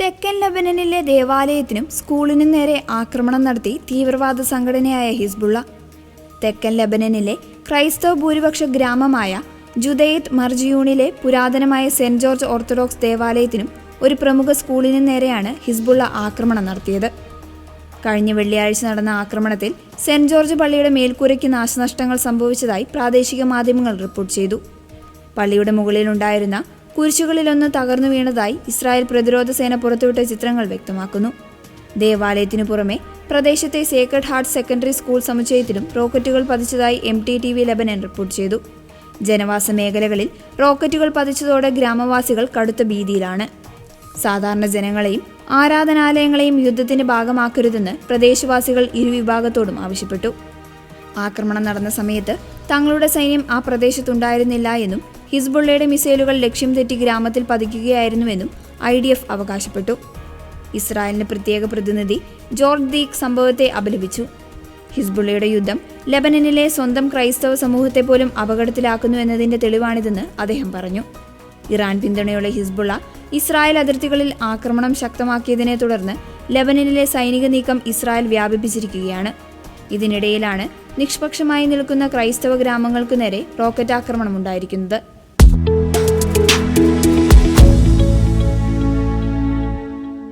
തെക്കൻ ലെബനനിലെ ദേവാലയത്തിനും സ്കൂളിനും നേരെ ആക്രമണം നടത്തി തീവ്രവാദ സംഘടനയായ ഹിസ്ബുള്ള. തെക്കൻ ലെബനനിലെ ക്രൈസ്തവ ഭൂരിപക്ഷ ഗ്രാമമായ ജുദൈത്ത് മർജിയൂണിലെ പുരാതനമായ സെന്റ് ജോർജ് ഓർത്തഡോക്സ് ദേവാലയത്തിനും ഒരു പ്രമുഖ സ്കൂളിനും നേരെയാണ് ഹിസ്ബുള്ള ആക്രമണം നടത്തിയത്. കഴിഞ്ഞ വെള്ളിയാഴ്ച നടന്ന ആക്രമണത്തിൽ സെന്റ് ജോർജ് പള്ളിയുടെ മേൽക്കൂരയ്ക്ക് നാശനഷ്ടങ്ങൾ സംഭവിച്ചതായി പ്രാദേശിക മാധ്യമങ്ങൾ റിപ്പോർട്ട് ചെയ്തു. പള്ളിയുടെ മുകളിലുണ്ടായിരുന്ന കുരിശുകളിലൊന്ന് തകർന്നു വീണതായി ഇസ്രായേൽ പ്രതിരോധ സേന പുറത്തുവിട്ട ചിത്രങ്ങൾ വ്യക്തമാക്കുന്നു. ദേവാലയത്തിനു പുറമെ പ്രദേശത്തെ സേക്രഡ് ഹാർട്ട് സെക്കൻഡറി സ്കൂൾ സമുച്ചയത്തിലും റോക്കറ്റുകൾ പതിച്ചതായി MTTV ലെബനൻ റിപ്പോർട്ട് ചെയ്തു. ജനവാസ മേഖലകളിൽ റോക്കറ്റുകൾ പതിച്ചതോടെ ഗ്രാമവാസികൾ കടുത്ത ഭീതിയിലാണ്. സാധാരണ ജനങ്ങളെയും ആരാധനാലയങ്ങളെയും യുദ്ധത്തിന്റെ ഭാഗമാക്കരുതെന്ന് പ്രദേശവാസികൾ ഇരുവിഭാഗത്തോടും ആവശ്യപ്പെട്ടു. ആക്രമണം നടന്ന സമയത്ത് തങ്ങളുടെ സൈന്യം ആ പ്രദേശത്തുണ്ടായിരുന്നില്ല എന്നും ഹിസ്ബുള്ളയുടെ മിസൈലുകൾ ലക്ഷ്യം തെറ്റി ഗ്രാമത്തിൽ പതിക്കുകയായിരുന്നുവെന്നും IDF അവകാശപ്പെട്ടു. ഇസ്രായേലിന്റെ പ്രത്യേക പ്രതിനിധി ജോർജ് ദീക് സംഭവത്തെ അപലപിച്ചു. ഹിസ്ബുള്ളയുടെ യുദ്ധം ലെബനനിലെ സ്വന്തം ക്രൈസ്തവ സമൂഹത്തെ പോലും അപകടത്തിലാക്കുന്നു എന്നതിന്റെ തെളിവാണിതെന്ന് അദ്ദേഹം പറഞ്ഞു. ഇറാൻ പിന്തുണയുള്ള ഹിസ്ബുള്ള ഇസ്രായേൽ അതിർത്തികളിൽ ആക്രമണം ശക്തമാക്കിയതിനെ തുടർന്ന് ലെബനനിലെ സൈനിക നീക്കം ഇസ്രായേൽ വ്യാപിപ്പിച്ചിരിക്കുകയാണ്. ഇതിനിടയിലാണ് നിഷ്പക്ഷമായി നിൽക്കുന്ന ക്രൈസ്തവ ഗ്രാമങ്ങൾക്കു നേരെ റോക്കറ്റ് ആക്രമണം ഉണ്ടായിരിക്കുന്നത്.